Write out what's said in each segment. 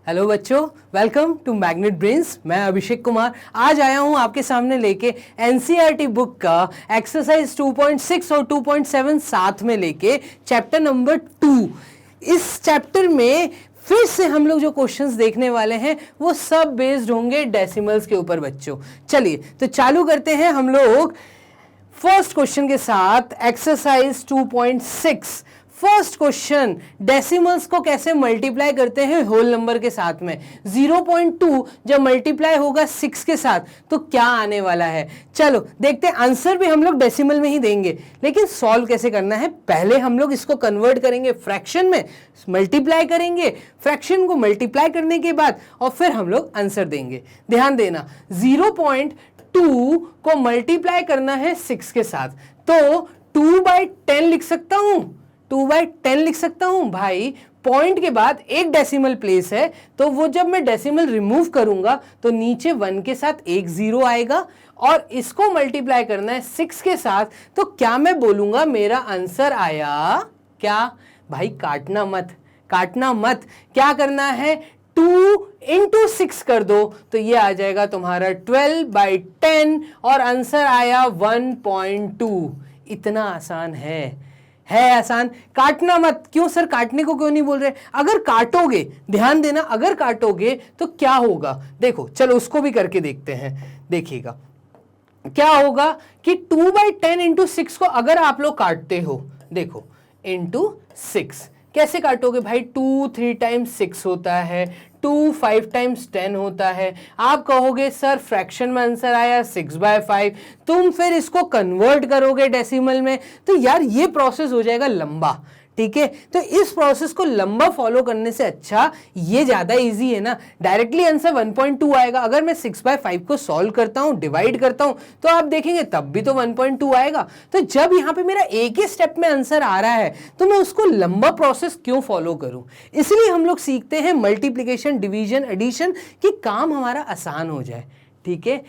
Hello बच्चों, welcome to magnet brains. मैं अभिषेक कुमार आज आया हूं आपके सामने लेके एनसीईआरटी बुक का एक्सरसाइज 2.6 और 2.7 साथ में लेके चैप्टर नंबर 2। इस चैप्टर में फिर से हम लोग जो क्वेश्चंस देखने वाले हैं वो सब बेस्ड होंगे डेसिमल्स के ऊपर बच्चों। चलिए तो चालू करते हैं हम लोग फर्स्ट क्वेश्चन के साथ, एक्सरसाइज 2.6। फर्स्ट क्वेश्चन, डेसिमल्स को कैसे मल्टीप्लाई करते हैं होल नंबर के साथ में। 0.2 जब मल्टीप्लाई होगा 6 के साथ तो क्या आने वाला है। चलो देखते हैं, आंसर भी हम लोग डेसिमल में ही देंगे, लेकिन सॉल्व कैसे करना है। पहले हम लोग इसको कन्वर्ट करेंगे फ्रैक्शन में, मल्टीप्लाई करेंगे, फ्रैक्शन को मल्टीप्लाई करने के बाद और फिर हम लोग आंसर देंगे। ध्यान देना, 0.2 को मल्टीप्लाई करना है 6 के साथ, तो 2/10 लिख सकता हूं, 2/10 लिख सकता हूं भाई। पॉइंट के बाद एक डेसिमल प्लेस है, तो वो जब मैं डेसिमल रिमूव करूंगा तो नीचे 1 के साथ एक 0 आएगा और इसको मल्टीप्लाई करना है 6 के साथ, तो क्या मैं बोलूंगा मेरा आंसर आया। क्या भाई, काटना मत, काटना मत, क्या करना है 2 into 6 कर दो तो ये आ जाएगा तुम्हारा 12/10 और आंसर आया 1.2। इतना आसान है आसान। काटना मत। क्यों सर, काटने को क्यों नहीं बोल रहे। अगर काटोगे, ध्यान देना, अगर काटोगे तो क्या होगा देखो। चलो उसको भी करके देखते हैं, देखिएगा क्या होगा कि 2/10 into 6 को अगर आप लोग काटते हो, देखो into 6 कैसे काटोगे भाई। 2 3 टाइम्स 6 होता है, 2 5 टाइम्स 10 होता है। आप कहोगे सर फ्रैक्शन में आंसर आया 6/5, तुम फिर इसको कन्वर्ट करोगे डेसिमल में, तो यार ये प्रोसेस हो जाएगा लंबा। ठीक है, तो इस प्रोसेस को लंबा फॉलो करने से अच्छा ये ज्यादा इजी है ना, डायरेक्टली आंसर 1.2 आएगा। अगर मैं 6/5 को सॉल्व करता हूं, डिवाइड करता हूं, तो आप देखेंगे तब भी तो 1.2 आएगा। तो जब यहां पे मेरा एक ही स्टेप में आंसर आ रहा है तो मैं उसको लंबा प्रोसेस क्यों फॉलो करूं। इसलिए हम लोग सीखते हैं मल्टीप्लीकेशन, डिवीजन, एडिशन, कि काम हमारा आसान हो जाए। ठीक है,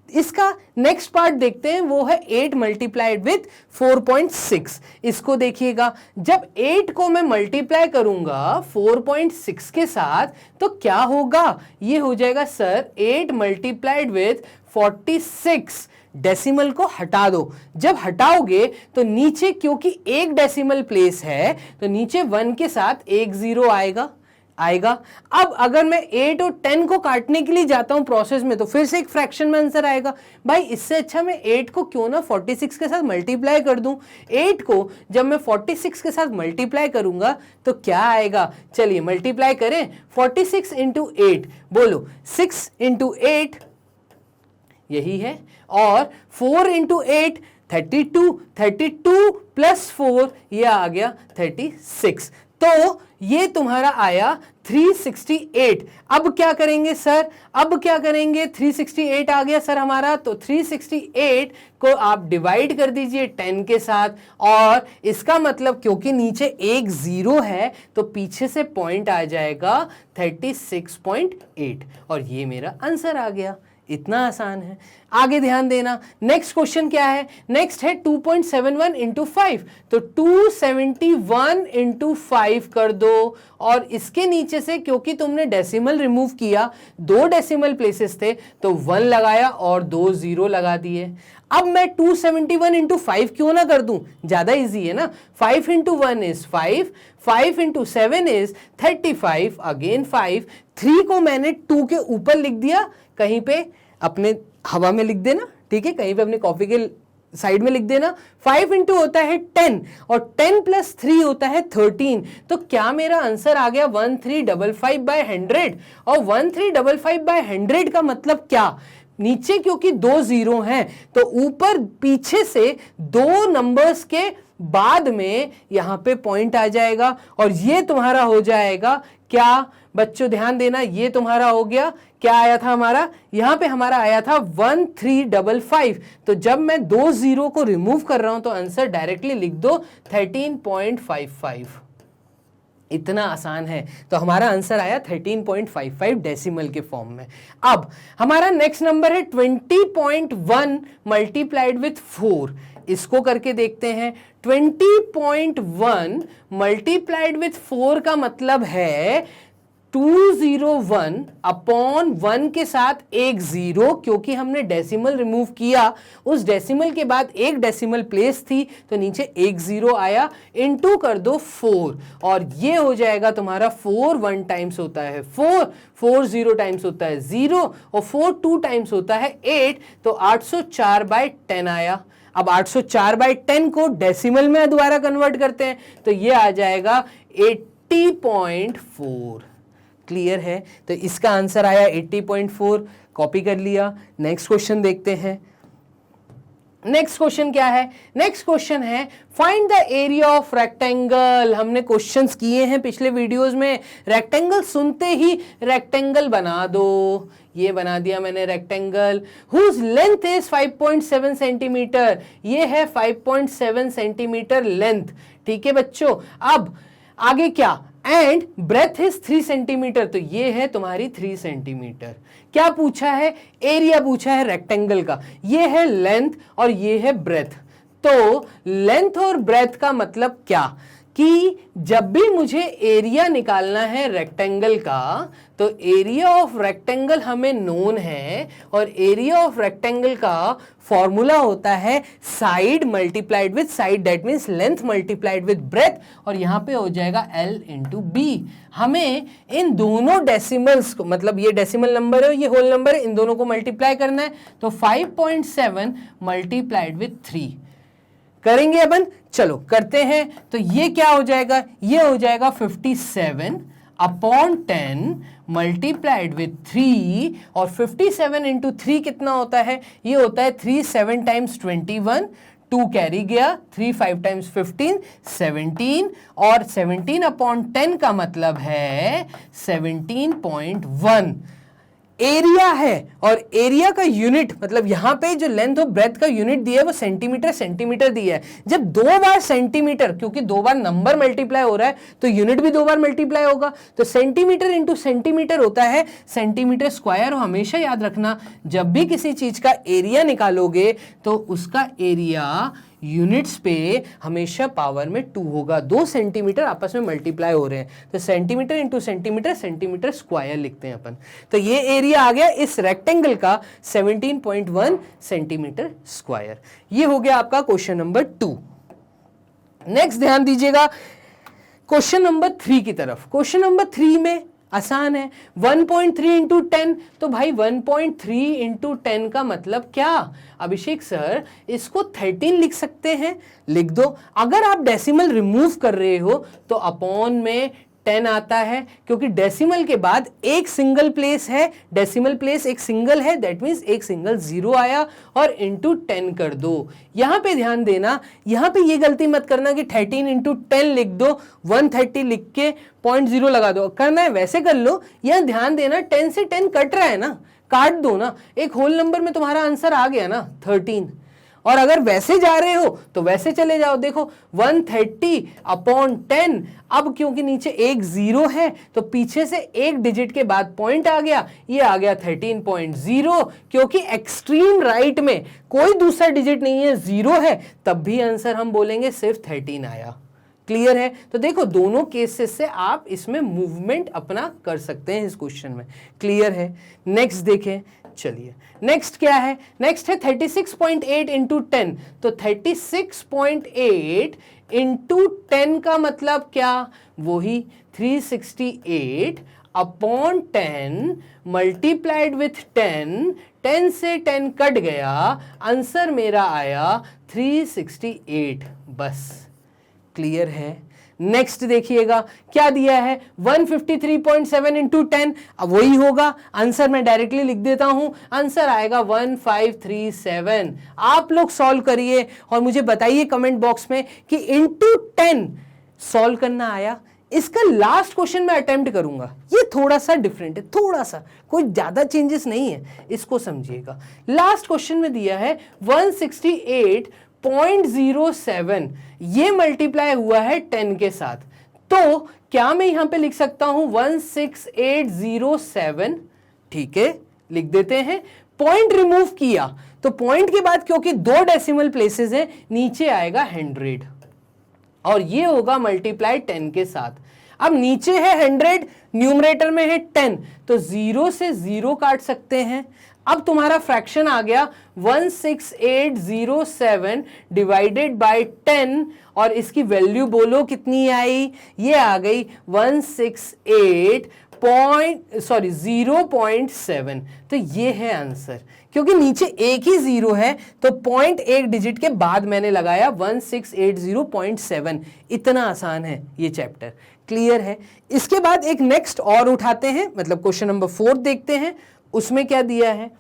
इसका नेक्स्ट पार्ट देखते हैं, वो है 8 मल्टीप्लाइड विथ 4.6। इसको देखिएगा, जब 8 को मैं मल्टीप्लाई करूंगा 4.6 के साथ तो क्या होगा। ये हो जाएगा सर 8 मल्टीप्लाइड विथ 46। डेसिमल को हटा दो, जब हटाओगे तो नीचे क्योंकि एक डेसिमल प्लेस है तो नीचे 1 के साथ एक 0 आएगा। अब अगर मैं 8 और 10 को काटने के लिए जाता हूं प्रोसेस में तो फिर से एक फ्रैक्शन में आंसर आएगा। भाई इससे अच्छा मैं 8 को क्यों ना 46 के साथ मल्टीप्लाई कर दूं। 8 को जब मैं 46 के साथ मल्टीप्लाई करूंगा तो क्या आएगा। चलिए मल्टीप्लाई करें, 46 into 8, बोलो 6 into 8 यही है, और 4 into 8 32, 32 प्लस 4 ये आ गया 36। तो ये तुम्हारा आया 368। अब क्या करेंगे सर, अब क्या करेंगे, 368 आ गया सर हमारा, तो 368 को आप डिवाइड कर दीजिए 10 के साथ, और इसका मतलब क्योंकि नीचे एक 0 है तो पीछे से पॉइंट आ जाएगा 36.8 और ये मेरा आंसर आ गया। इतना आसान है। आगे ध्यान देना, नेक्स्ट क्वेश्चन क्या है। नेक्स्ट है 2.71 into 5, तो 271 into 5 कर दो, और इसके नीचे से क्योंकि तुमने डेसिमल रिमूव किया, 2 डेसिमल प्लेसेस थे तो 1 लगाया और 2 0 लगा दिए। अब मैं 271 into 5 क्यों ना कर दूं, ज्यादा इजी है ना। 5 into 1 is 5, 5 into 7 is 35, again 5, 3 को मैंने 2 के ऊपर लिख दिया, कहीं पे अपने हवा में लिख देना, ठीक है, कहीं पे अपने कॉपी के साइड में लिख देना। 5 into होता है 10 और 10 + 3 होता है 13, तो क्या मेरा आंसर आ गया 1355/100। और 1355/100 का मतलब क्या, नीचे क्योंकि 2 0 हैं तो ऊपर पीछे से 2 नंबर्स के बाद में यहां पे पॉइंट आ जाएगा, और ये तुम्हारा हो जाएगा क्या बच्चों, ध्यान देना, ये तुम्हारा हो गया, क्या आया था हमारा, यहां पे हमारा आया था 1355। तो जब मैं 2 0 को रिमूव कर रहा हूं तो आंसर डायरेक्टली लिख दो 13.55। इतना आसान है, तो हमारा आंसर आया 13.55 डेसिमल के फॉर्म में। अब हमारा नेक्स्ट नंबर है 20.1 मल्टीप्लाइड विथ 4। इसको करके देखते हैं। 20.1 मल्टीप्लाइड विथ 4 का मतलब है 201 अपॉन 1 के साथ एक जीरो, क्योंकि हमने डेसिमल रिमूव किया, उस डेसिमल के बाद एक डेसिमल प्लेस थी तो नीचे एक जीरो आया, इनटू कर दो 4 और ये हो जाएगा तुम्हारा 4 1 टाइम्स होता है 4, 4 0 टाइम्स होता है 0 और 4 2 टाइम्स होता है 8, तो 804/10 आया। अब 804/10 को डेसिमल में दोबारा कन्वर्ट करते हैं तो ये आ जाएगा 80.4। क्लियर है? तो इसका आंसर आया 80.4, कॉपी कर लिया। नेक्स्ट क्वेश्चन देखते हैं। नेक्स्ट क्वेश्चन क्या है? नेक्स्ट क्वेश्चन है find the area of rectangle. हमने क्वेश्चंस किए हैं पिछले वीडियोस में, रेक्टेंगल सुनते ही रेक्टेंगल बना दो, ये बना दिया मैंने rectangle. Whose length is 5.7 centimetre, ये है 5.7 सेंटीमीटर लेंथ। ठीक है बच्चों, अब आगे क्या? एंड ब्रेथ इज 3 सेंटीमीटर, तो ये है तुम्हारी 3 सेंटीमीटर। क्या पूछा है? एरिया पूछा है रेक्टेंगल का। ये है लेंथ और ये है ब्रेथ। तो लेंथ और ब्रेथ का मतलब क्या कि जब भी मुझे एरिया निकालना है रेक्टेंगल का, तो एरिया ऑफ रेक्टेंगल हमें नोन है और एरिया ऑफ रेक्टेंगल का फॉर्मूला होता है side multiplied with side, that means length multiplied with breadth, और यहां पे हो जाएगा L इंटू बी। हमें इन दोनों डेसिमल्स को, मतलब ये डेसिमल नंबर है ये होल नंबर है, इन दोनों को मल्टीप्लाई करना है, तो 5.7 मल्टीप्लाइड विद 3 करेंगे अपन। चलो करते हैं। तो ये क्या हो जाएगा? ये हो जाएगा 57 अपॉन 10 मल्टीप्लाइड विथ 3, और 57 इंटू 3 कितना होता है? ये होता है 3 7 टाइम्स 21, 2 कैरी गया, 3 5 टाइम्स 15 17, और 17 अपॉन 10 का मतलब है 17.1 एरिया है। और एरिया का यूनिट मतलब यहां पे जो लेंथ और ब्रेथ का यूनिट दिया है वो सेंटीमीटर सेंटीमीटर दिया है। जब 2 बार सेंटीमीटर, क्योंकि 2 बार नंबर मल्टीप्लाई हो रहा है तो यूनिट भी 2 बार मल्टीप्लाई होगा, तो सेंटीमीटर इंटू सेंटीमीटर होता है सेंटीमीटर स्क्वायर। और हमेशा याद रखना, जब भी किसी चीज का एरिया निकालोगे तो उसका एरिया यूनिट्स पे हमेशा पावर में 2 होगा। 2 सेंटीमीटर आपस में मल्टीप्लाई हो रहे हैं तो centimetre into centimetre, centimetre square लिखते हैं अपन। तो ये एरिया आ गया इस रेक्टेंगल का 17.1 सेंटीमीटर स्क्वायर। ये हो गया आपका क्वेश्चन नंबर 2। नेक्स्ट ध्यान दीजिएगा क्वेश्चन नंबर 3 की तरफ। क्वेश्चन नंबर 3 में आसान है, 1.3 इंटू 10, तो भाई 1.3 इंटू 10 का मतलब क्या? अभिषेक सर इसको 13 लिख सकते हैं, लिख दो। अगर आप डेसिमल रिमूव कर रहे हो तो अपॉन में 10 आता है, क्योंकि डेसिमल के बाद एक सिंगल प्लेस है, डेसिमल प्लेस एक सिंगल है, दैट मीन्स एक सिंगल जीरो आया, और इंटू 10 कर दो। यहां पे ध्यान देना, यहां पे ये गलती मत करना कि 13 इंटू 10 लिख दो, 130 लिख के 0.0 लगा दो। करना है वैसे कर लो, यहां ध्यान देना 10 से 10 कट रहा है ना, काट दो ना, एक होल नंबर में तुम्हारा आंसर आ गया ना 13। और अगर वैसे जा रहे हो तो वैसे चले जाओ, देखो 130 अपॉन 10, अब क्योंकि नीचे एक जीरो है तो पीछे से एक डिजिट के बाद पॉइंट आ गया, ये आ गया 13.0, क्योंकि एक्सट्रीम राइट में कोई दूसरा डिजिट नहीं है, जीरो है, तब भी आंसर हम बोलेंगे सिर्फ 13 आया। क्लियर है? तो देखो दोनों केसेस से आप इसमें मूवमेंट अपना कर सकते हैं इस क्वेश्चन में। क्लियर है? नेक्स्ट देखें, चलिए नेक्स्ट क्या है? नेक्स्ट है 36.8 इंटू 10, तो 36.8 इंटू 10 का मतलब क्या? वही 368 अपॉन 10 मल्टीप्लाइड विथ 10, 10 से 10 कट गया, आंसर मेरा आया 368, बस। क्लियर है? नेक्स्ट देखिएगा क्या दिया है, 153.7 इंटू 10, अब वही होगा, आंसर मैं डायरेक्टली लिख देता हूं, आंसर आएगा 1537। आप लोग सॉल्व करिए और मुझे बताइए कमेंट बॉक्स में कि इंटू 10 सॉल्व करना आया। इसका लास्ट क्वेश्चन मैं अटेम्प्ट करूंगा, ये थोड़ा सा डिफरेंट है, थोड़ा सा, कोई ज्यादा चेंजेस नहीं है, इसको समझिएगा। लास्ट क्वेश्चन में दिया है 168.07, ये मल्टीप्लाई हुआ है 10 के साथ, तो क्या मैं यहां पे लिख सकता हूं 16807? ठीक है, लिख देते हैं। पॉइंट रिमूव किया तो पॉइंट के बाद क्योंकि 2 डेसिमल प्लेसेस हैं, नीचे आएगा 100 और ये होगा मल्टीप्लाई 10 के साथ। अब नीचे है 100, न्यूमरेटर में है 10, तो 0 से 0 काट सकते हैं। अब तुम्हारा फ्रैक्शन आ गया 16807 डिवाइडेड बाय 10, और इसकी वैल्यू बोलो कितनी आई, ये आ गई 0.7। तो ये है आंसर, क्योंकि नीचे एक ही जीरो है तो पॉइंट एक डिजिट के बाद मैंने लगाया 1680.7। इतना आसान है ये चैप्टर। क्लियर है। इसके बाद एक नेक्स्ट और उठाते हैं, मतलब क्वेश्चन नंबर 4 देखते हैं उसमें क्या दिया है।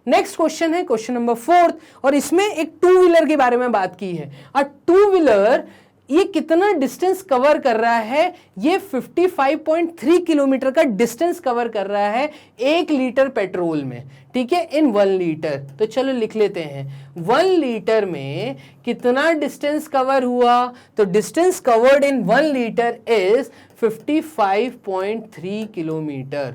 नेक्स्ट क्वेश्चन है क्वेश्चन नंबर 4, और इसमें एक टू व्हीलर के बारे में बात की है। और टू व्हीलर ये कितना डिस्टेंस कवर कर रहा है, ये 55.3 किलोमीटर का डिस्टेंस कवर कर रहा है 1 लीटर पेट्रोल में, ठीक है, इन 1 लीटर। तो चलो लिख लेते हैं 1 लीटर में कितना डिस्टेंस कवर हुआ, तो distance covered in 1 litre is 55.3 kilometre.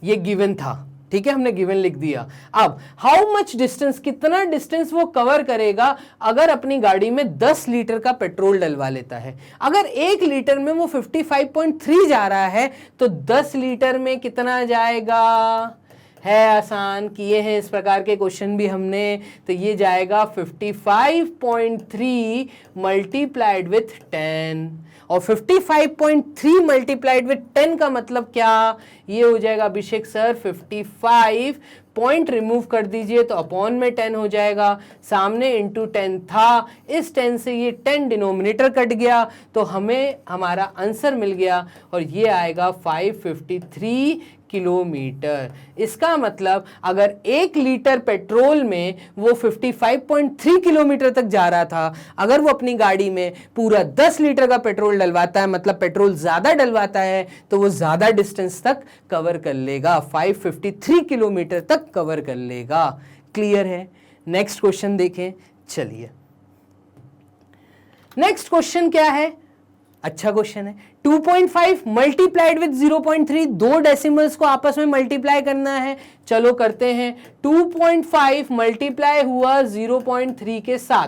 ये गिवन था, ठीक है, हमने गिवन लिख दिया। अब हाउ मच डिस्टेंस, कितना डिस्टेंस वो कवर करेगा अगर अपनी गाड़ी में 10 लीटर का पेट्रोल डलवा लेता है। अगर 1 लीटर में वो 55.3 जा रहा है तो 10 लीटर में कितना जाएगा, है आसान, किए हैं इस प्रकार के क्वेश्चन भी हमने। तो ये जाएगा 55.3 मल्टीप्लाइड विथ 10, और 55.3 मल्टीप्लाइड विथ 10 का मतलब क्या, ये हो जाएगा अभिषेक सर 55 पॉइंट रिमूव कर दीजिए तो अपॉन में 10 हो जाएगा, सामने इंटू 10 था, इस 10 से ये 10 डिनोमिनेटर कट गया तो हमें हमारा आंसर मिल गया, और ये आएगा 553 किलोमीटर। इसका मतलब अगर 1 लीटर पेट्रोल में वो 55.3 किलोमीटर तक जा रहा था, अगर वो अपनी गाड़ी में पूरा 10 लीटर का पेट्रोल डलवाता है, मतलब पेट्रोल ज्यादा डलवाता है, तो वो ज्यादा डिस्टेंस तक कवर कर लेगा, 553 किलोमीटर तक कवर कर लेगा। क्लियर है। नेक्स्ट क्वेश्चन देखें, चलिए नेक्स्ट क्वेश्चन क्या है, अच्छा क्वेश्चन है। 2.5 मल्टीप्लाइड विद 0.3, दो डेसिमल्स को आपस में मल्टीप्लाई करना है। चलो करते हैं। 2.5 मल्टीप्लाई हुआ 0.3 के साथ,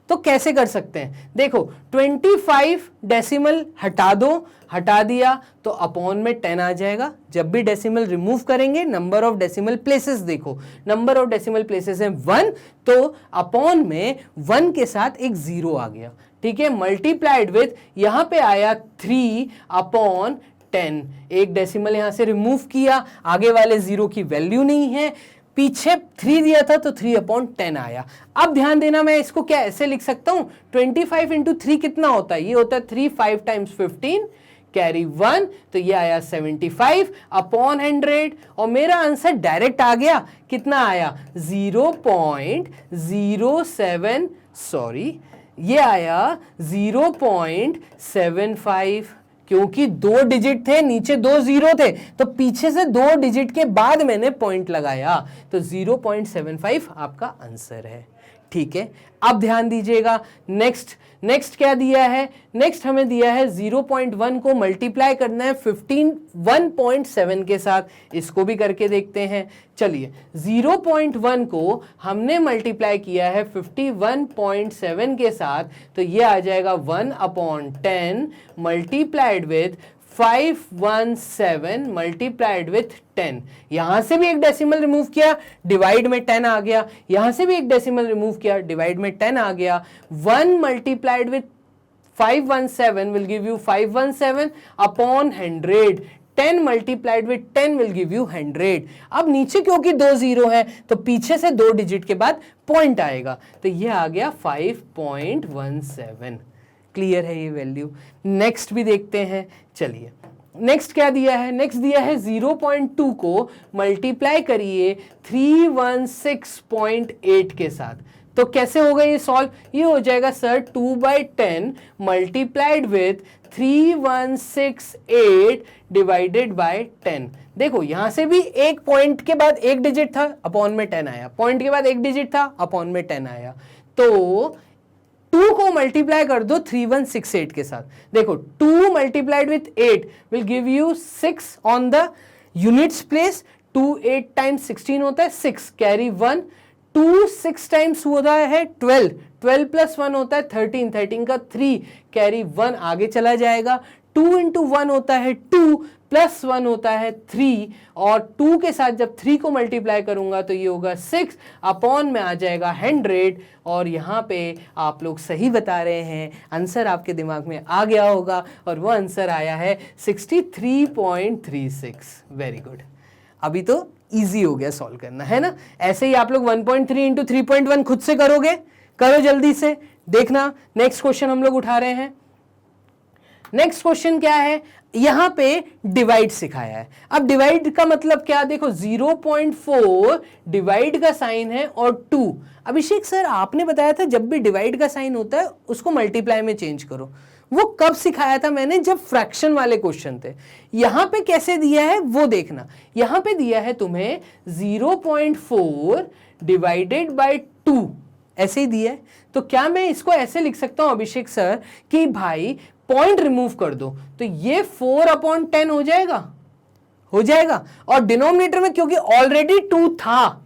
तो कैसे कर सकते हैं, देखो 25 डेसिमल हटा दो, हटा दिया तो अपॉन में 10 आ जाएगा। जब भी डेसिमल रिमूव करेंगे, नंबर ऑफ डेसिमल प्लेसेस देखो, नंबर ऑफ डेसिमल प्लेसेस है 1, तो अपॉन में 1 के साथ एक 0 आ गया, ठीक है, मल्टीप्लाइड विथ यहां पे आया 3 अपॉन 10, एक डेसिमल यहां से रिमूव किया, आगे वाले 0 की वैल्यू नहीं है, पीछे 3 दिया था तो 3 अपॉन 10 आया। अब ध्यान देना, मैं इसको क्या ऐसे लिख सकता हूं, 25 इंटू 3 कितना होता है, ये होता है 3, 5 टाइम्स 15 कैरी 1, तो ये आया 75 अपॉन 100, और मेरा आंसर डायरेक्ट आ गया, कितना आया 0.07, सॉरी ये आया 0.75, क्योंकि 2 डिजिट थे, नीचे 2 जीरो थे, तो पीछे से 2 डिजिट के बाद मैंने पॉइंट लगाया, तो 0.75 आपका आंसर है। ठीक है, अब ध्यान दीजिएगा, नेक्स्ट क्या दिया है, नेक्स्ट हमें दिया है 0.1 को मल्टीप्लाई करना है 1.7 के साथ, इसको भी करके देखते हैं। चलिए 0.1 को हमने मल्टीप्लाई किया है 51.7 के साथ, तो ये आ जाएगा 1/10 मल्टीप्लाइड विथ 517 मल्टीप्लाइड विथ 10। यहां से भी एक डेसिमल रिमूव किया, डिवाइड में 10 आ गया, यहां से भी एक डेसिमल रिमूव किया, डिवाइड में 10 आ गया। 1 multiplied with 517 will give you 517 upon 100, 10 multiplied with 10 will give you 100। अब नीचे क्योंकि 2 जीरो है तो पीछे से 2 डिजिट के बाद पॉइंट आएगा, तो ये आ गया 5.17। क्लियर है ये वैल्यू। नेक्स्ट भी देखते हैं, चलिए नेक्स्ट क्या दिया है, नेक्स्ट दिया है 0.2 को मल्टीप्लाई करिए 316.8 के साथ, तो कैसे होगा ये सॉल्व, ये हो जाएगा sir 2/10 multiplied with 3168 divided by 10। देखो यहां से भी एक पॉइंट के बाद एक डिजिट था, अपॉन में 10 आया, पॉइंट के बाद एक डिजिट था, अपॉन में 10 आया, तो 2 को मल्टीप्लाई कर दो 3168 के साथ। देखो 2 multiplied with 8 will give you 6 on the units place, 2 8 times 16 होता है 6, कैरी 1, 2 6 टाइम्स होता है 12, 12 प्लस 1 होता है 13, 13 का 3 कैरी 1 आगे चला जाएगा, 2 इंटू 1 होता है 2, प्लस 1 होता है 3, और 2 के साथ जब 3 को मल्टीप्लाई करूंगा तो ये होगा 6, अपॉन में आ जाएगा 100, और यहाँ पे आप लोग सही बता रहे हैं, आंसर आपके दिमाग में आ गया होगा और वो आंसर आया है 63.36। Very good. अभी तो इजी हो गया सॉल्व करना, है ना। ऐसे ही आप लोग 1.3 इंटू 3.1 खुद से करोगे, करो जल्दी से। देखना नेक्स्ट क्वेश्चन हम लोग उठा रहे हैं। नेक्स्ट क्वेश्चन क्या है, यहां पे डिवाइड सिखाया है। अब डिवाइड का मतलब क्या, देखो 0.4 डिवाइड का साइन है और 2। अभिषेक सर आपने बताया था जब भी डिवाइड का साइन होता है उसको मल्टीप्लाई में चेंज करो। वो कब सिखाया था मैंने, जब फ्रैक्शन वाले क्वेश्चन थे। यहां पे कैसे दिया है वो देखना। यहां पे दिया है तुम्हें 0.4 डिवाइडेड बाय 2, ऐसे ही दिया है। तो क्या मैं इसको ऐसे लिख सकता हूं अभिषेक सर कि भाई पॉइंट रिमूव कर दो, तो ये 4/10 हो जाएगा, हो जाएगा। और डिनोमिनेटर में क्योंकि ऑलरेडी 2 था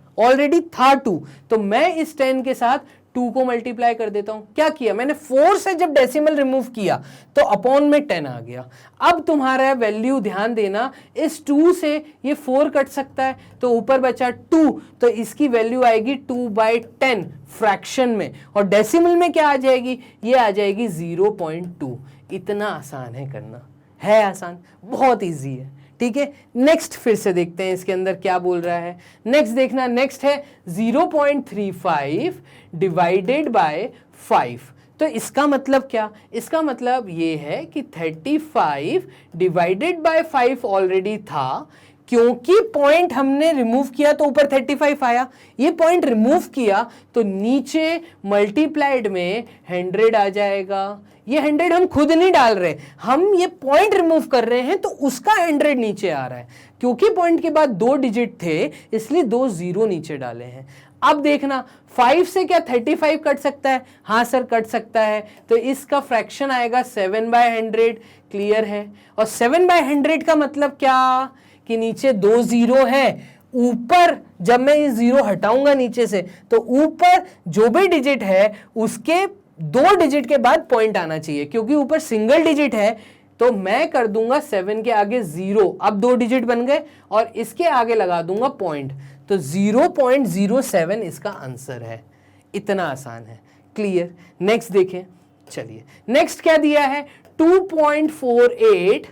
2, तो मैं इस 10 के साथ 2 को मल्टीप्लाई कर देता हूं। क्या किया मैंने, 4 से जब डेसिमल रिमूव किया तो अपॉन में 10 आ गया। अब तुम्हारा वैल्यू ध्यान देना, इस 2 से ये 4 कट सकता है तो ऊपर बचा 2, तो इसकी वैल्यू आएगी 2/10 फ्रैक्शन में, और डेसिमल में क्या आ जाएगी, ये आ जाएगी 0.2। इतना आसान है करना, है आसान, बहुत इजी है। ठीक है, नेक्स्ट फिर से देखते हैं इसके अंदर क्या बोल रहा है। नेक्स्ट देखना, नेक्स्ट है 0.35 डिवाइडेड बाय 5। तो इसका मतलब क्या, इसका मतलब ये है कि 35 डिवाइडेड बाय 5 ऑलरेडी था, क्योंकि पॉइंट हमने रिमूव किया तो ऊपर 35 आया, ये पॉइंट रिमूव किया तो नीचे मल्टीप्लाइड में 100 आ जाएगा। ये 100 हम खुद नहीं डाल रहे, हम ये पॉइंट रिमूव कर रहे हैं तो उसका 100 नीचे आ रहा है। क्योंकि पॉइंट के बाद 2 डिजिट थे इसलिए 2 0 नीचे डाले हैं। अब देखना 5 से क्या 35 कट सकता है, हाँ सर कट सकता है, तो इसका फ्रैक्शन आएगा 7/100। क्लियर है, और 7/100 का मतलब क्या कि नीचे 2 0 है, ऊपर जब मैं ये 0 हटाऊंगा नीचे से तो ऊपर जो भी डिजिट है उसके 2 डिजिट के बाद पॉइंट आना चाहिए। क्योंकि ऊपर सिंगल डिजिट है तो मैं कर दूंगा 7 के आगे 0, अब 2 डिजिट बन गए, और इसके आगे लगा दूंगा पॉइंट, तो 0.07 इसका आंसर है। इतना आसान है। क्लियर, नेक्स्ट देखें। चलिए नेक्स्ट क्या दिया है, 2.48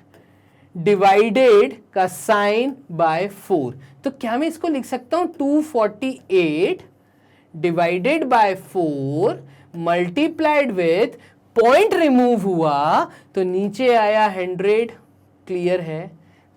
डिवाइडेड का साइन बाय 4। तो क्या मैं इसको लिख सकता हूं 248 divided by 4 multiplied with point remove हुआ तो नीचे आया 100। क्लियर है,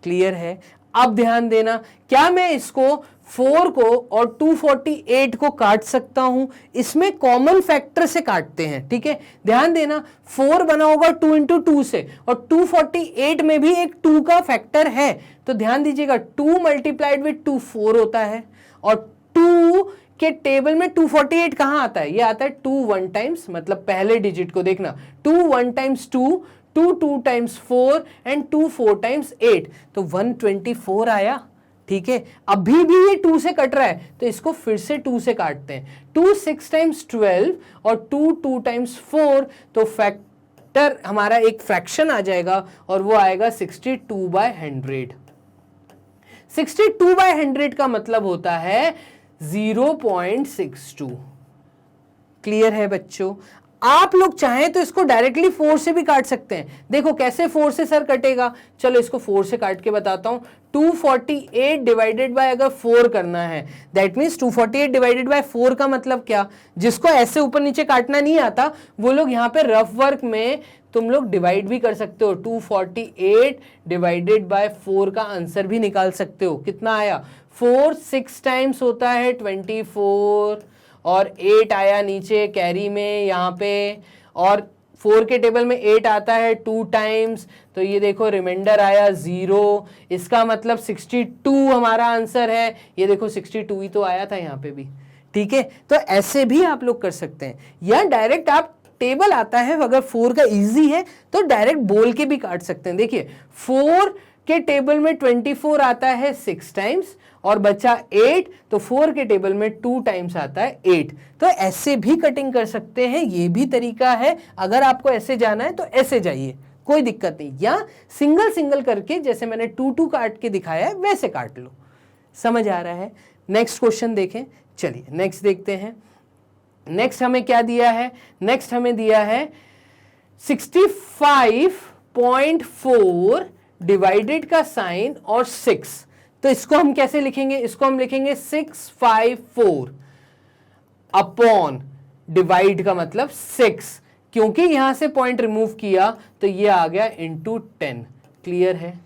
क्लियर है। अब ध्यान देना, क्या मैं इसको 4 को और 248 को काट सकता हूं, इसमें कॉमन फैक्टर से काटते हैं। ठीक है, ध्यान देना 4 बना होगा 2 इंटू 2 से, और 248 में भी एक 2 का फैक्टर है, तो ध्यान दीजिएगा 2 मल्टीप्लाइड विथ 2 4 होता है, और 2 के टेबल में 248 कहां आता है, ये आता है 2 1 टाइम्स, मतलब पहले डिजिट को देखना 2 1 टाइम्स 2, 2 2 टाइम्स 4 एंड 2 4 टाइम्स 8, तो 124 आया। ठीक है, अभी भी ये 2 से कट रहा है तो इसको फिर से 2 से काटते हैं। 2 6 टाइम्स 12 और 2 2 टाइम्स 4, तो फैक्टर हमारा एक फ्रैक्शन आ जाएगा और वो आएगा 62/100। 62/100 का मतलब होता है 0.62। क्लियर है बच्चों। आप लोग चाहें तो इसको डायरेक्टली 4 से भी काट सकते हैं। देखो कैसे 4 से सर कटेगा, चलो इसको 4 से काट के बताता हूं। 248 डिवाइडेड बाय अगर 4 करना है, दैट मीन्स 248 डिवाइडेड बाय 4 का मतलब क्या, जिसको ऐसे ऊपर नीचे काटना नहीं आता वो लोग यहाँ पे रफ वर्क में तुम लोग डिवाइड भी कर सकते हो। 248 डिवाइडेड बाय 4 का आंसर भी निकाल सकते हो। कितना आया, 4 6 टाइम्स होता है 24, और 8 आया नीचे कैरी में यहाँ पे, और 4 के टेबल में 8 आता है 2 टाइम्स, तो ये देखो रिमाइंडर आया 0। इसका मतलब 62 हमारा आंसर है। ये देखो 62 ही तो आया था यहाँ पे भी। ठीक है, तो ऐसे भी आप लोग कर सकते हैं, या डायरेक्ट आप टेबल आता है अगर 4 का इजी है तो डायरेक्ट बोल के भी काट सकते हैं। देखिए 4 के टेबल में 24 आता है 6 टाइम्स और बचा 8, तो 4 के टेबल में 2 टाइम्स आता है 8। तो ऐसे भी कटिंग कर सकते हैं, ये भी तरीका है। अगर आपको ऐसे जाना है तो ऐसे जाइए, कोई दिक्कत नहीं, या सिंगल सिंगल करके जैसे मैंने 2 2 काट के दिखाया है वैसे काट लो। समझ आ रहा है? नेक्स्ट क्वेश्चन देखें। चलिए नेक्स्ट देखते हैं। नेक्स्ट हमें क्या दिया है? नेक्स्ट हमें दिया है 65.4 डिवाइडेड का साइन और 6। तो इसको हम कैसे लिखेंगे? इसको हम लिखेंगे 654 अपॉन डिवाइड का मतलब 6, क्योंकि यहां से पॉइंट रिमूव किया तो ये आ गया इंटू 10। क्लियर है?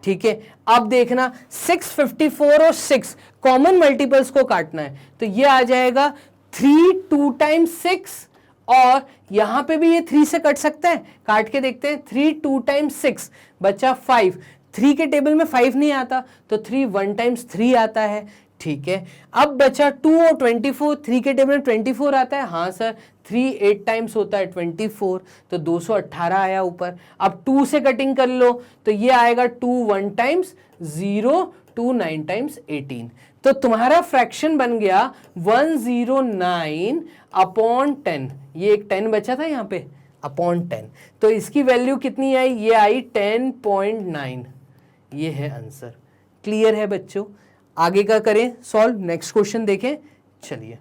ठीक है। अब देखना 654 और 6 कॉमन मल्टीपल्स को काटना है, तो ये आ जाएगा 3 2 टाइम्स 6, और यहां पे भी ये 3 से कट सकता है, काट के देखते हैं। 3 2 टाइम्स 6 बचा 5, 3 के टेबल में 5 नहीं आता तो 3 1 टाइम्स 3 आता है। ठीक है। अब बचा 2 और 24, 3 के टेबल में 24 आता है। हाँ सर, 3 8 टाइम्स होता है 24, तो 218 आया ऊपर। अब 2 से कटिंग कर लो तो ये आएगा 2 1 टाइम्स 0, 2 9 टाइम्स 18। तो तुम्हारा फ्रैक्शन बन गया 109 अपॉन 10। ये एक 10 बचा था यहाँ पे अपॉन 10, तो इसकी वैल्यू कितनी आई? ये आई 10.9। ये है आंसर। क्लियर है बच्चों? आगे का करें सॉल्व। नेक्स्ट क्वेश्चन देखें। चलिए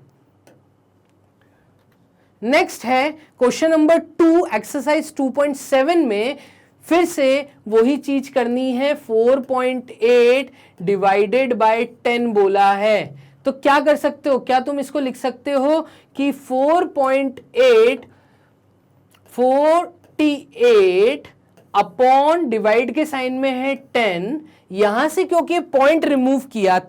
नेक्स्ट है क्वेश्चन नंबर 2 एक्सरसाइज 2.7 में फिर से वही चीज करनी है। 4.8 डिवाइडेड बाय 10 बोला है, तो क्या कर सकते हो? क्या तुम इसको लिख सकते हो कि 4.8 48 अपॉन डिवाइड के साइन में है 10, यहां से क्योंकि पॉइंट रिमूव किया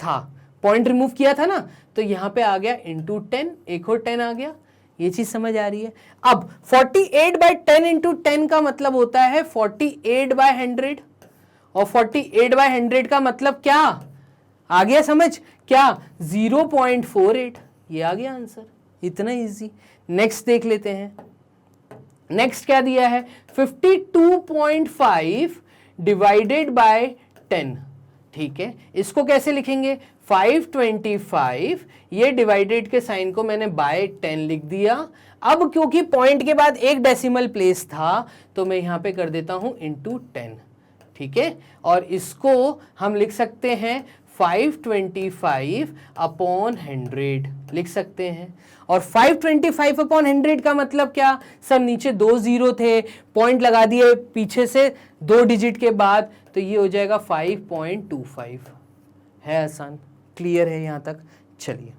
था, ना, तो यहां पे आ गया इंटू 10, एक और 10 आ गया। ये चीज समझ आ रही है? अब 48/10 इंटू 10 का मतलब होता है 48/100, और 48/100 का मतलब क्या आ गया समझ? क्या? 0.48। ये आ गया आंसर। इतना इजी। नेक्स्ट देख लेते हैं। नेक्स्ट क्या दिया है? 52.5 डिवाइडेड बाय 10। ठीक है, इसको कैसे लिखेंगे? 525, ये डिवाइडेड के साइन को मैंने बाय 10 लिख दिया। अब क्योंकि पॉइंट के बाद एक डेसिमल प्लेस था तो मैं यहां पे कर देता हूं इंटू 10। ठीक है, और इसको हम लिख सकते हैं 525 अपॉन 100 लिख सकते हैं। और 525 अपॉन 100 का मतलब क्या? सब नीचे 2 0 थे, पॉइंट लगा दिए पीछे से 2 डिजिट के बाद, तो ये हो जाएगा 5.25। है आसान? क्लियर है यहां तक? चलिए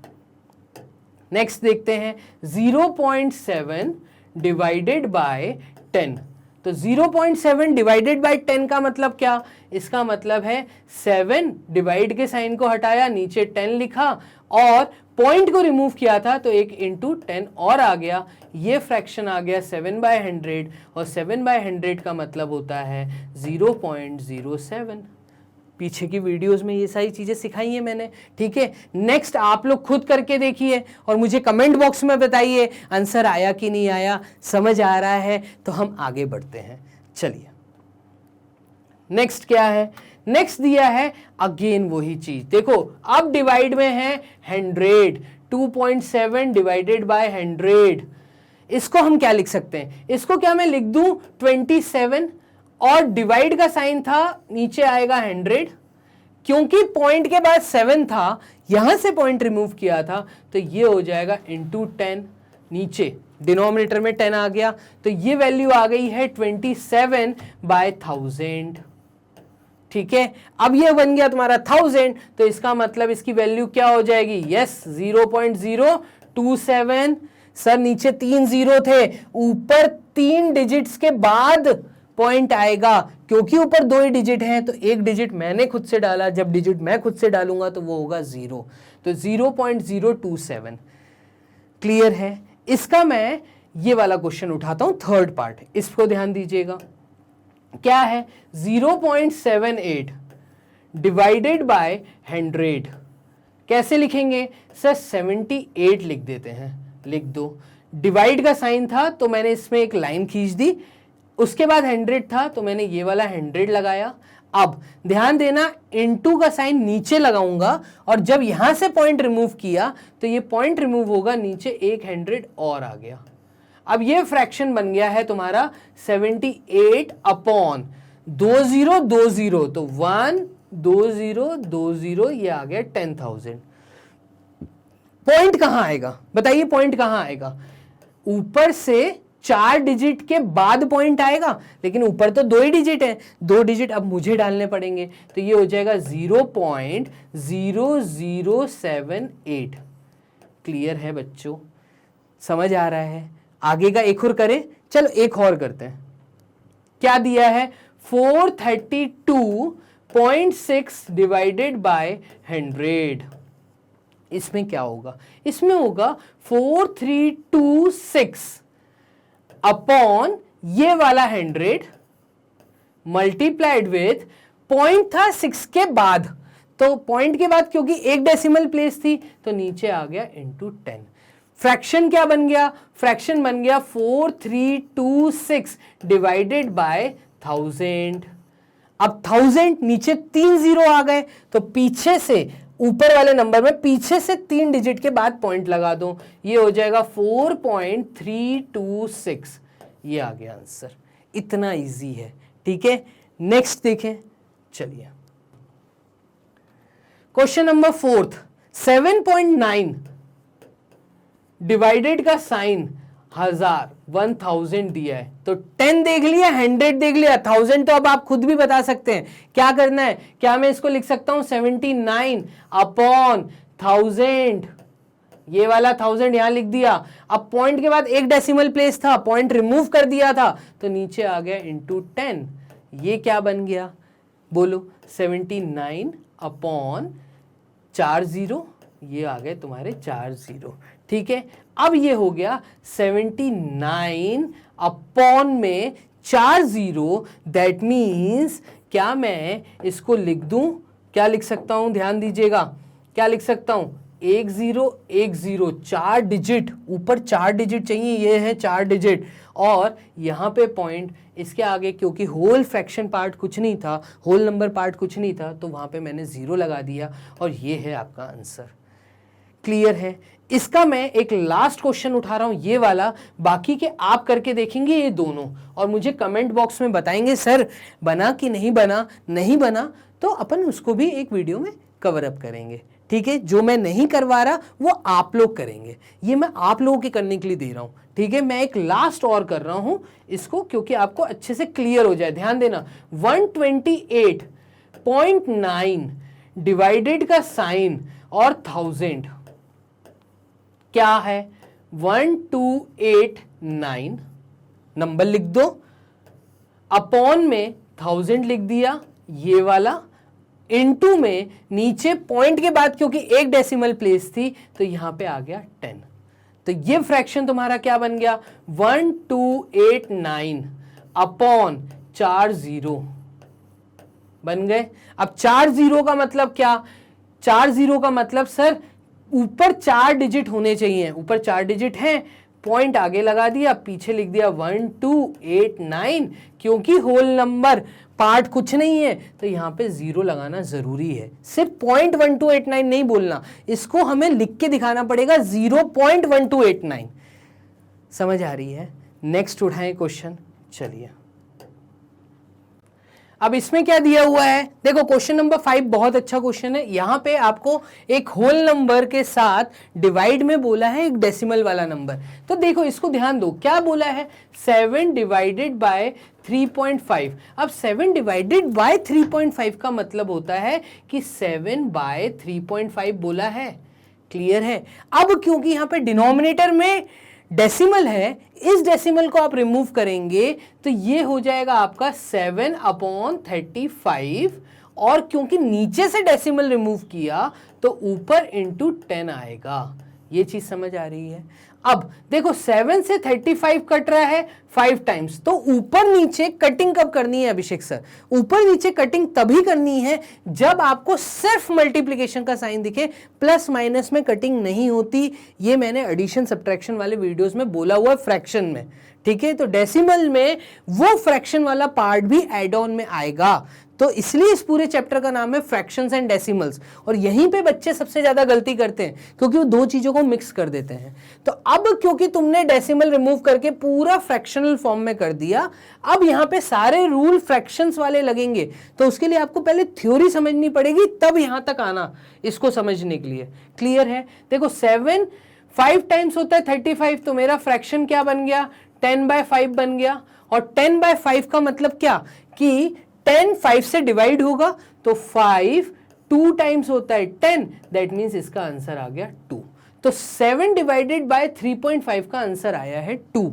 नेक्स्ट देखते हैं। 0.7 डिवाइडेड बाय 10। तो 0.7 डिवाइडेड बाय 10 का मतलब क्या? इसका मतलब है 7 डिवाइड के साइन को हटाया, नीचे 10 लिखा और पॉइंट को रिमूव किया था, तो एक इंटू 10 और आ गया। ये फ्रैक्शन आ गया 7/100, और 7/100 का मतलब होता है 0.07। पीछे की वीडियोस में ये सारी चीजें सिखाई हैं मैंने। ठीक है, नेक्स्ट आप लोग खुद करके देखिए और मुझे कमेंट बॉक्स में बताइए आंसर आया कि नहीं आया, समझ आ रहा है तो हम आगे बढ़ते हैं। चलिए नेक्स्ट क्या है? नेक्स्ट दिया है अगेन वही चीज। देखो अब डिवाइड में है 100, 2.7 डिवाइडेड बाय 100। इसको हम क्या लिख सकते हैं? इसको क्या मैं लिख दूं 27, और डिवाइड का साइन था, नीचे आएगा 100, क्योंकि पॉइंट के बाद 7 था, यहां से पॉइंट रिमूव किया था, तो ये हो जाएगा इंटू 10, नीचे डिनोमिनेटर में 10 आ गया, तो ये वैल्यू आ गई है 27/1000। ठीक है, अब ये बन गया तुम्हारा 1000, तो इसका मतलब इसकी वैल्यू क्या हो जाएगी? यस, 0.027। सर नीचे 3 0 थे, ऊपर 3 डिजिट्स के बाद पॉइंट आएगा, क्योंकि ऊपर 2 ही डिजिट हैं, तो एक डिजिट मैंने खुद से डाला, जब डिजिट मैं खुद से डालूंगा तो वो होगा 0, तो 0.027। क्लियर है? इसका मैं ये वाला क्वेश्चन उठाता हूं, थर्ड पार्ट, इसको ध्यान दीजिएगा। क्या है? 0.78 डिवाइडेड बाय 100 कैसे लिखेंगे? सर 78 लिख देते हैं। लिख दो, डिवाइड का साइन था तो मैंने इसमें एक लाइन खींच दी, उसके बाद 100 था तो मैंने ये वाला 100 लगाया। अब ध्यान देना, इनटू का साइन नीचे लगाऊंगा, और जब यहां से पॉइंट रिमूव किया तो ये पॉइंट रिमूव होगा, नीचे एक 100 और आ गया। अब ये फ्रैक्शन बन गया है तुम्हारा 78 अपॉन 2020, तो 12020 ये आ गया 10,000। पॉइंट कहां आएगा बताइए, पॉइंट कहां आएगा? ऊपर से 4 डिजिट के बाद पॉइंट आएगा, लेकिन ऊपर तो 2 ही डिजिट है, 2 डिजिट अब मुझे डालने पड़ेंगे, तो ये हो जाएगा 0.0078। क्लियर है बच्चों, समझ आ रहा है? आगे का एक और करें, चलो एक और करते हैं। क्या दिया है? 432.6 डिवाइडेड बाय 100। इसमें क्या होगा? इसमें होगा 4326 अपॉन ये वाला 100 मल्टीप्लाइड विथ पॉइंट था 6 के बाद, तो पॉइंट के बाद क्योंकि एक डेसिमल प्लेस थी तो नीचे आ गया इंटू 10। फ्रैक्शन क्या बन गया? फ्रैक्शन बन गया 4326 डिवाइडेड बाय 1000। अब 1000 नीचे 3 जीरो आ गए, तो पीछे से ऊपर वाले नंबर में पीछे से 3 डिजिट के बाद पॉइंट लगा दो, ये हो जाएगा 4.326। ये आ गया आंसर। इतना इजी है, ठीक है। नेक्स्ट देखें, चलिए क्वेश्चन नंबर 4, 7.9 डिवाइडेड का साइन 1000 दिया है, तो 10 देख लिया, 100 देख लिया, 1000 तो अब आप खुद भी बता सकते हैं क्या करना है। क्या मैं इसको लिख सकता हूं 79 अपॉन 1000, ये वाला 1000 यहां लिख दिया। अब पॉइंट के बाद एक डेसिमल प्लेस था, पॉइंट रिमूव कर दिया था, तो नीचे आ गया इंटू 10। ये क्या बन गया बोलो? 79 अपॉन 40, ये आ गए तुम्हारे 40, ठीक है। अब ये हो गया 79 अपॉन में 40, दैट मीन्स क्या मैं इसको लिख दूं? क्या लिख सकता हूं? ध्यान दीजिएगा, क्या लिख सकता हूं? 1010, 4 डिजिट, ऊपर 4 डिजिट चाहिए, ये है 4 डिजिट, और यहां पे पॉइंट, इसके आगे क्योंकि होल फ्रैक्शन पार्ट कुछ नहीं था, होल नंबर पार्ट कुछ नहीं था, तो वहां पे मैंने 0 लगा दिया, और ये है आपका आंसर। क्लियर है? इसका मैं एक लास्ट क्वेश्चन उठा रहा हूं, ये वाला, बाकी के आप करके देखेंगे ये दोनों, और मुझे कमेंट बॉक्स में बताएंगे सर बना कि नहीं बना। नहीं बना तो अपन उसको भी एक वीडियो में कवर अप करेंगे, ठीक है। जो मैं नहीं करवा रहा वो आप लोग करेंगे, ये मैं आप लोगों के करने के लिए दे रहा हूं, ठीक है। मैं एक लास्ट और कर रहा हूं इसको, क्योंकि आपको अच्छे से क्लियर हो जाए। ध्यान देना, 128.9 डिवाइडेड का साइन और 1000 क्या है? 1289 नंबर लिख दो, अपॉन में 1000 लिख दिया, ये वाला, इनटू में नीचे पॉइंट के बाद क्योंकि एक डेसिमल प्लेस थी तो यहां पे आ गया 10। तो ये फ्रैक्शन तुम्हारा क्या बन गया? 1289 अपॉन 40 बन गए। अब 40 का मतलब क्या? 40 का मतलब सर ऊपर 4 डिजिट होने चाहिए, ऊपर 4 डिजिट हैं, पॉइंट आगे लगा दिया, पीछे लिख दिया 1289, क्योंकि होल नंबर पार्ट कुछ नहीं है तो यहां पे 0 लगाना जरूरी है। सिर्फ 0.1289 नहीं बोलना, इसको हमें लिख के दिखाना पड़ेगा 0.1289। समझ आ रही है? नेक्स्ट उठाएं क्वेश्चन, चलिए। अब इसमें क्या दिया हुआ है? देखो क्वेश्चन नंबर 5 बहुत अच्छा क्वेश्चन है। यहां पे आपको एक होल नंबर के साथ डिवाइड में बोला है एक डेसिमल वाला नंबर, तो देखो इसको ध्यान दो, क्या बोला है? 7 डिवाइडेड बाय 3.5। अब 7 डिवाइडेड बाय 3.5 का मतलब होता है कि 7 बाय 3.5 बोला है। क्लियर है? अब क्योंकि यहां पे डिनोमिनेटर में डेसिमल है, इस डेसिमल को आप रिमूव करेंगे तो ये हो जाएगा आपका 7/35, और क्योंकि नीचे से डेसिमल रिमूव किया तो ऊपर इंटू 10 आएगा। ये चीज समझ आ रही है? अब देखो 7 से 35 कट रहा है 5 टाइम्स, तो ऊपर नीचे कटिंग कब करनी है अभिषेक सर? ऊपर नीचे कटिंग तभी करनी है जब आपको सिर्फ मल्टीप्लिकेशन का साइन दिखे, प्लस माइनस में कटिंग नहीं होती। ये मैंने एडिशन सब्ट्रैक्शन वाले वीडियोस में बोला हुआ है फ्रैक्शन में, ठीक है। तो डेसिमल में वो फ्रैक्शन वाला पार्ट भी एड ऑन में आएगा, तो इसलिए इस पूरे चैप्टर का नाम है फ्रैक्शंस एंड डेसिमल्स। और यहीं पे बच्चे सबसे ज्यादा गलती करते हैं क्योंकि वो दो चीजों को मिक्स कर देते हैं। तो अब क्योंकि तुमने डेसिमल रिमूव करके पूरा फ्रैक्शनल फॉर्म में कर दिया, अब यहाँ पे सारे रूल फ्रैक्शंस वाले लगेंगे, तो उसके लिए आपको पहले थ्योरी समझनी पड़ेगी, तब यहां तक आना इसको समझने के लिए। क्लियर है? देखो 7 5 टाइम्स होता है 35, तो मेरा फ्रैक्शन क्या बन गया? 10/5 बन गया। और 10/5 का मतलब क्या कि 10 5 से डिवाइड होगा, तो 5 2 टाइम्स होता है 10, दैट मीन्स इसका आंसर आ गया 2। तो 7 डिवाइडेड बाय 3.5 का आंसर आया है 2।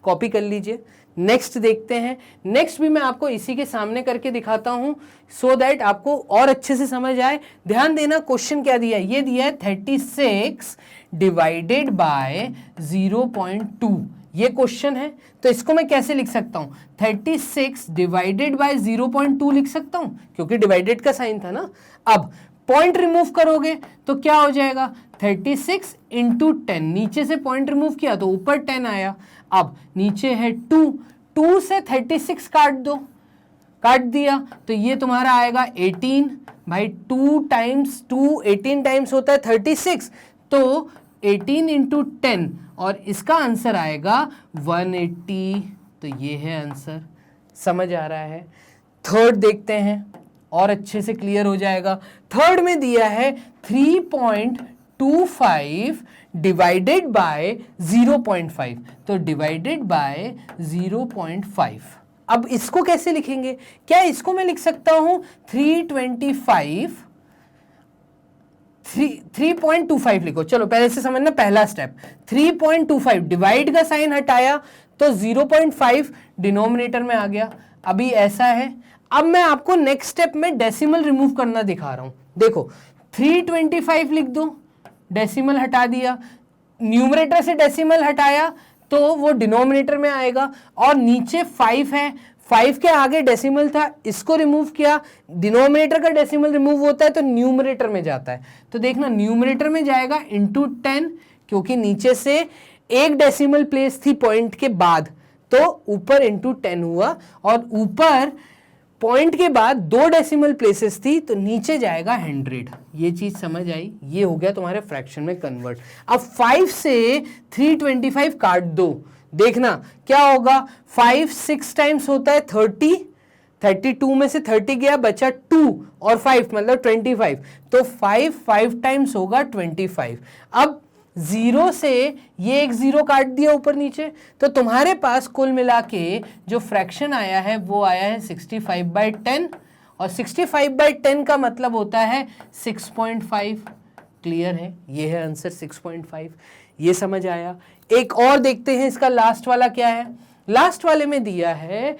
कॉपी कर लीजिए। नेक्स्ट देखते हैं। नेक्स्ट भी मैं आपको इसी के सामने करके दिखाता हूं सो दैट आपको और अच्छे से समझ आए। ध्यान देना क्वेश्चन क्या दिया है, ये दिया है 36 डिवाइडेड बाय 0.2, ये क्वेश्चन है। तो इसको मैं कैसे लिख सकता हूं? 36 डिवाइडेड बाय 0.2 लिख सकता हूं क्योंकि डिवाइडेड का साइन था ना। अब पॉइंट रिमूव करोगे तो क्या हो जाएगा? 36 इंटू 10, नीचे से पॉइंट रिमूव किया तो ऊपर 10 आया। अब नीचे है 2, 2 से 36 काट दो, काट दिया तो ये तुम्हारा आएगा 18 भाई 2 टाइम्स 2, 18 टाइम्स होता है 36, तो 18 इंटू 10 और इसका आंसर आएगा 180। तो ये है आंसर। समझ आ रहा है? थर्ड देखते हैं और अच्छे से क्लियर हो जाएगा। थर्ड में दिया है 3.25 डिवाइडेड बाय 0.5, तो डिवाइडेड बाय 0.5। अब इसको कैसे लिखेंगे? क्या इसको मैं लिख सकता हूं 3.25 लिखो। चलो पहले से समझना, पहला स्टेप 3.25 डिवाइड का साइन हटाया तो 0.5 डिनोमिनेटर में आ गया। अभी ऐसा है। अब मैं आपको नेक्स्ट स्टेप में डेसिमल रिमूव करना दिखा रहा हूं। देखो 325 लिख दो, डेसिमल हटा दिया, न्यूमरेटर से डेसिमल हटाया तो वो डिनोमिनेटर में आएगा। और नीचे 5 है, 5 के आगे डेसिमल था, इसको रिमूव किया, डिनोमिनेटर का डेसिमल रिमूव होता है तो न्यूमरेटर में जाता है। तो देखना न्यूमरेटर में जाएगा इंटू 10, क्योंकि नीचे से एक डेसिमल प्लेस थी पॉइंट के बाद, तो ऊपर इंटू 10 हुआ। और ऊपर पॉइंट के बाद 2 डेसिमल प्लेसेस थी तो नीचे जाएगा 100। ये चीज समझ आई? ये हो गया तुम्हारे फ्रैक्शन में कन्वर्ट। अब 5 से 325 काट दो, देखना क्या होगा। 5 6 टाइम्स होता है 30, 32 में से 30 गया, बचा 2 और 5 मतलब 25, तो 5 टाइम्स होगा 25। अब 0 से ये एक 0 काट दिया ऊपर नीचे, तो तुम्हारे पास कुल मिला के जो फ्रैक्शन आया है वो आया है 65/10, और 65/10 का मतलब होता है 6.5। क्लियर है? ये है आंसर 6.5। ये समझ आया? एक और देखते हैं, इसका लास्ट वाला क्या है। लास्ट वाले में दिया है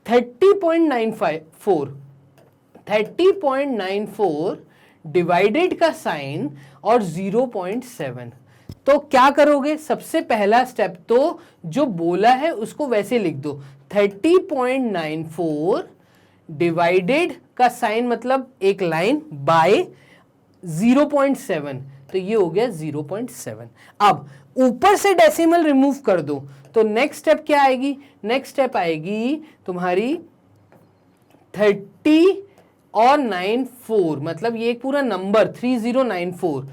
30.94 डिवाइडेड का साइन और 0.7। तो क्या करोगे? सबसे पहला स्टेप तो जो बोला है उसको वैसे लिख दो, 30.94 डिवाइडेड का साइन मतलब एक लाइन बाय 0.7, तो ये हो गया 0.7। अब ऊपर से डेसिमल रिमूव कर दो, तो नेक्स्ट स्टेप क्या आएगी? नेक्स्ट स्टेप आएगी तुम्हारी 30 और 94, मतलब ये एक पूरा नंबर 3094,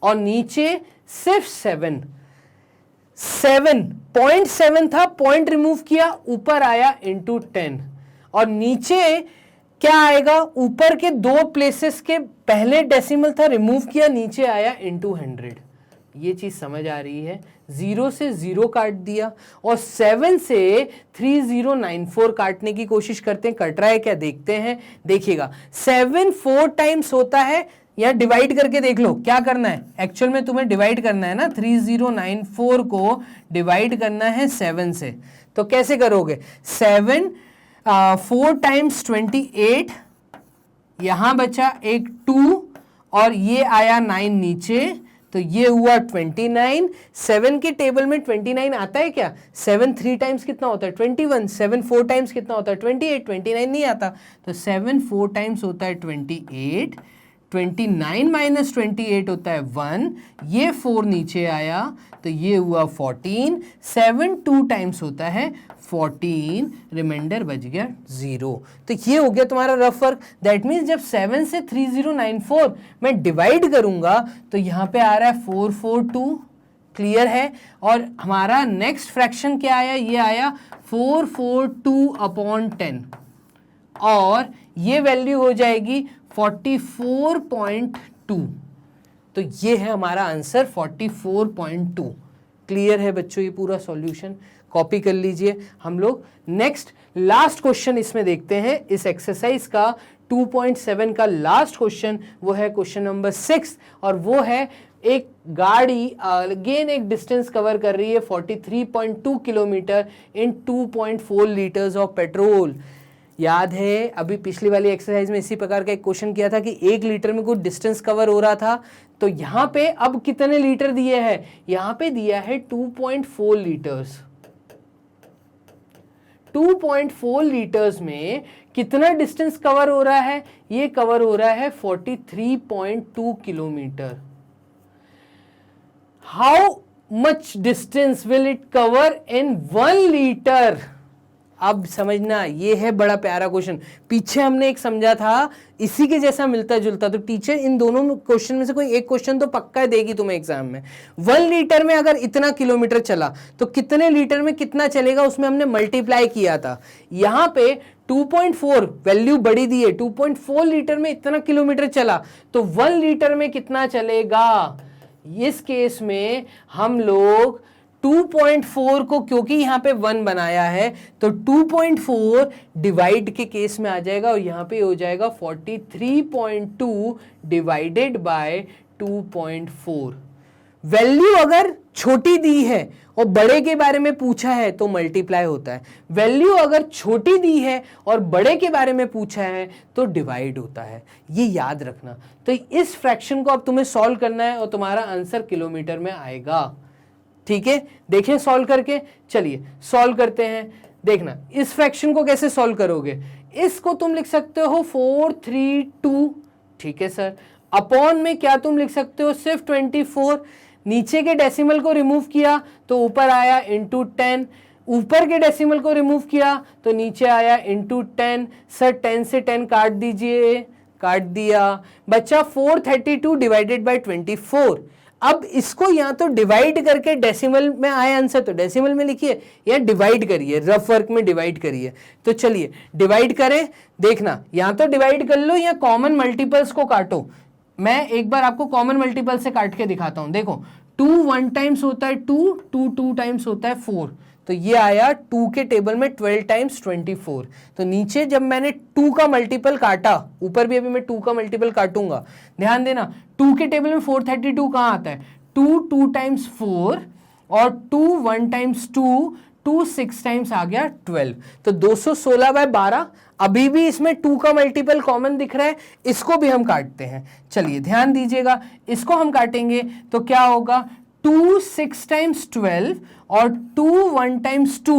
और नीचे सिर्फ 7.7 था, पॉइंट रिमूव किया, ऊपर आया इंटू 10। और नीचे क्या आएगा? ऊपर के 2 प्लेसेस के पहले डेसिमल था, रिमूव किया, नीचे आया इंटू 100। ये चीज समझ आ रही है? 0 से 0 काट दिया और 7 से 3094 काटने की कोशिश करते हैं, कट रहा है क्या देखते हैं। देखिएगा 7 4 टाइम्स होता है, या डिवाइड करके देख लो क्या करना है। एक्चुअल में तुम्हें डिवाइड करना है ना, 3094 को डिवाइड करना है 7 से। तो कैसे करोगे? 7 4 टाइम्स 28, यहां बचा एक 2 और ये आया 9 नीचे, तो ये हुआ 29। 7 के टेबल में 29 आता है क्या? 7 3 टाइम्स कितना होता है? 21। 7 4 टाइम्स कितना होता है? 28। 29 नहीं आता, तो 7 4 टाइम्स होता है 28 29 माइनस 28 होता है 1, ये 4 नीचे आया तो ये हुआ 14, 7 2 टाइम्स होता है 14, रिमाइंडर बच गया 0। तो ये हो गया तुम्हारा रफ वर्क। दैट मीन्स जब 7 से 3094 मैं डिवाइड करूंगा तो यहाँ पे आ रहा है 442, क्लियर है। और हमारा नेक्स्ट फ्रैक्शन क्या आया, ये आया 442/10 और ये वैल्यू हो जाएगी 44.2। तो ये है हमारा आंसर 44.2। क्लियर है बच्चों ये पूरा सॉल्यूशन, कॉपी कर लीजिए। हम लोग नेक्स्ट लास्ट क्वेश्चन इसमें देखते हैं, इस एक्सरसाइज का 2.7 का लास्ट क्वेश्चन, वो है क्वेश्चन नंबर 6 और वो है एक गाड़ी अगेन एक डिस्टेंस कवर कर रही है 43.2 kilometre in 2.4 litres of petrol. याद है अभी पिछली वाली एक्सरसाइज में इसी प्रकार का एक क्वेश्चन किया था कि 1 लीटर में कुछ डिस्टेंस कवर हो रहा था। तो यहाँ पे अब कितने लीटर दिए हैं, यहाँ पे दिया है 2.4 लीटर्स। 2.4 लीटर्स में कितना डिस्टेंस कवर हो रहा है, ये कवर हो रहा है 43.2 kilometre. How much distance will it cover in 1 litre. अब समझना, ये है बड़ा प्यारा क्वेश्चन। पीछे हमने एक समझा था इसी के जैसा मिलता जुलता, तो टीचर इन दोनों क्वेश्चन में से कोई एक क्वेश्चन तो पक्का देगी तुम्हें एग्जाम में। 1 लीटर में अगर इतना किलोमीटर चला तो कितने लीटर में कितना चलेगा, उसमें हमने मल्टीप्लाई किया था। यहाँ पे 2.4 वैल्यू बड़ी दी है, 2.4 लीटर में इतना किलोमीटर चला तो 1 लीटर में कितना चलेगा। इस केस में हम लोग 2.4 को, क्योंकि यहाँ पे 1 बनाया है तो 2.4 डिवाइड के केस में आ जाएगा और यहाँ पे हो जाएगा 43.2 डिवाइडेड बाय 2.4। वैल्यू अगर छोटी दी है और बड़े के बारे में पूछा है तो मल्टीप्लाई होता है, वैल्यू अगर छोटी दी है और बड़े के बारे में पूछा है तो डिवाइड होता है, ये याद रखना। तो इस फ्रैक्शन को अब तुम्हें सॉल्व करना है और तुम्हारा आंसर किलोमीटर में आएगा। ठीक है, देखें सॉल्व करके, चलिए सॉल्व करते हैं। देखना इस फ्रैक्शन को कैसे सॉल्व करोगे, इसको तुम लिख सकते हो 432, ठीक है सर। अपॉन में क्या तुम लिख सकते हो, सिर्फ 24। नीचे के डेसिमल को रिमूव किया तो ऊपर आया इंटू 10, ऊपर के डेसिमल को रिमूव किया तो नीचे आया इंटू 10। सर 10 से 10 काट दीजिए, काट दिया, बच्चा 432 डिवाइडेड बाय 24। अब इसको या तो डिवाइड करके डेसिमल में आए आंसर तो डेसिमल में लिखिए या डिवाइड करिए, रफ वर्क में डिवाइड करिए। तो चलिए डिवाइड करें, देखना या तो डिवाइड कर लो या कॉमन मल्टीपल्स को काटो। मैं एक बार आपको कॉमन मल्टीपल से काट के दिखाता हूं। देखो 2 1 टाइम्स होता है 2, 2 2 टाइम्स होता है 4, तो ये आया 2 के टेबल में 12 टाइम्स 24। तो नीचे जब मैंने 2 का मल्टीपल काटा, ऊपर भी अभी मैं 2 का मल्टीपल काटूंगा, ध्यान देना 2 के टेबल में 432 कहाँ आता है, 2 2 टाइम्स 4 और 2 1 टाइम्स 2, 2 6 टाइम्स आ गया 12, तो 216/12। अभी भी इसमें 2 का मल्टीपल कॉमन दिख रहा है, इसको भी हम काटते हैं। चलिए ध्यान दीजिएगा, इसको हम काटेंगे तो क्या होगा, 2 6 टाइम्स 12 और 2 1 टाइम्स 2,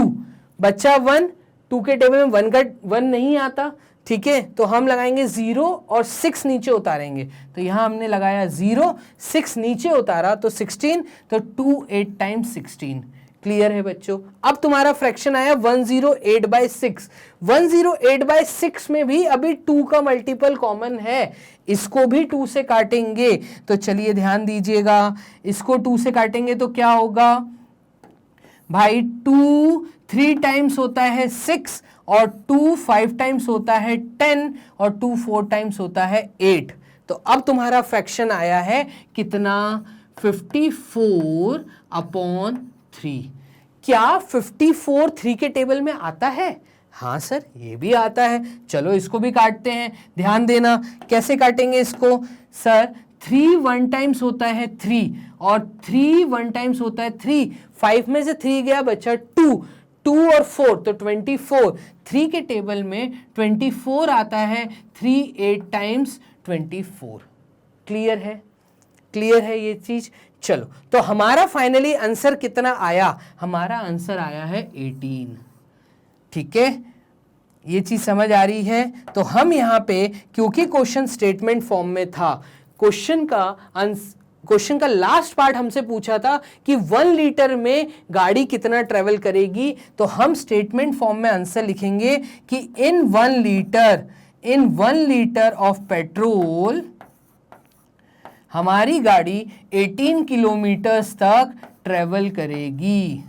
बच्चा 1, 2 के टेबल में 1 का 1 नहीं आता, ठीक है, तो हम लगाएंगे 0 और 6 नीचे उतारेंगे। तो यहां हमने लगाया 0, 6 नीचे उतारा तो 16, तो 2 8 टाइम्स 16। क्लियर है बच्चों। अब तुम्हारा फ्रैक्शन आया 108/6। 108/6 में भी अभी 2 का मल्टीपल कॉमन है, इसको भी 2 से काटेंगे। तो चलिए ध्यान दीजिएगा, इसको 2 से काटेंगे तो क्या होगा भाई, 2 3 टाइम्स होता है 6 और 2 5 टाइम्स होता है 10 और 2 4 टाइम्स होता है 8। तो अब तुम्हारा फ्रैक्शन आया है कितना, 54/3। क्या 54 3 के टेबल में आता है? हाँ सर ये भी आता है। चलो इसको भी काटते हैं, ध्यान देना कैसे काटेंगे इसको। सर 3 1 टाइम्स होता है 3 और 3 1 टाइम्स होता है 3, 5 में से 3 गया बच्चा 2, 2 और 4 तो 24। 3 के टेबल में 24 आता है, 3 8 टाइम्स 24। क्लियर है, क्लियर है ये चीज। चलो तो हमारा फाइनली आंसर कितना आया, हमारा आंसर आया है 18। ठीक है, ये चीज समझ आ रही है? तो हम यहाँ पे, क्योंकि क्वेश्चन स्टेटमेंट फॉर्म में था, क्वेश्चन का लास्ट पार्ट हमसे पूछा था कि 1 लीटर में गाड़ी कितना ट्रेवल करेगी, तो हम स्टेटमेंट फॉर्म में आंसर लिखेंगे कि इन 1 लीटर ऑफ पेट्रोल हमारी गाड़ी 18 किलोमीटर्स तक ट्रेवल करेगी।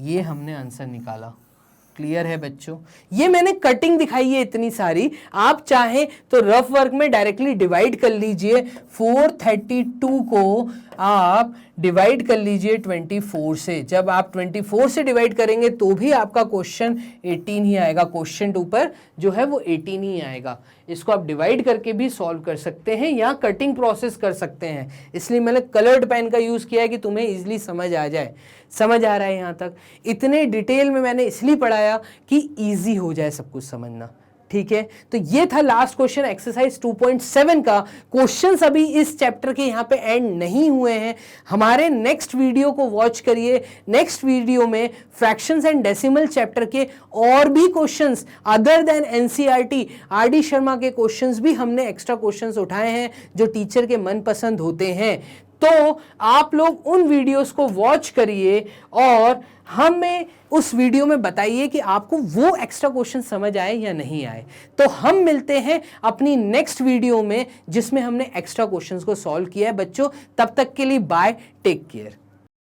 ये हमने आंसर निकाला। क्लियर है बच्चों? ये मैंने कटिंग दिखाई है इतनी सारी, आप चाहें तो रफ वर्क में डायरेक्टली डिवाइड कर लीजिए। 432 को आप डिवाइड कर लीजिए 24 से। जब आप 24 से डिवाइड करेंगे तो भी आपका क्वेश्चन 18 ही आएगा। क्वेश्चन 2 पर जो है वो 18 ही आएगा। इसको आप डिवाइड करके भी सॉल्व कर सकते हैं या कटिंग प्रोसेस कर सकते हैं, इसलिए मैंने कलर्ड पेन का यूज किया है कि तुम्हें इजीली समझ आ जाए। समझ आ रहा है यहाँ तक? इतने डिटेल में मैंने इसलिए पढ़ाया कि इजी हो जाए सब कुछ समझना। ठीक है, तो ये था लास्ट क्वेश्चन एक्सरसाइज 2.7 का। क्वेश्चंस अभी इस चैप्टर के यहाँ पे एंड नहीं हुए हैं। हमारे नेक्स्ट वीडियो को वॉच करिए। नेक्स्ट वीडियो में फ्रैक्शंस एंड डेसिमल चैप्टर के और भी questions other than NCERT, RD. Sharma के क्वेश्चंस भी हमने एक्स्ट्रा क्वेश्चंस उठाए हैं जो टीचर के मनपसंद होते हैं। तो आप लोग उन वीडियोस को वॉच करिए और हमें उस वीडियो में बताइए कि आपको वो एक्स्ट्रा क्वेश्चन समझ आए या नहीं आए। तो हम मिलते हैं अपनी नेक्स्ट वीडियो में जिसमें हमने एक्स्ट्रा क्वेश्चंस को सॉल्व किया है बच्चों। तब तक के लिए बाय, टेक केयर।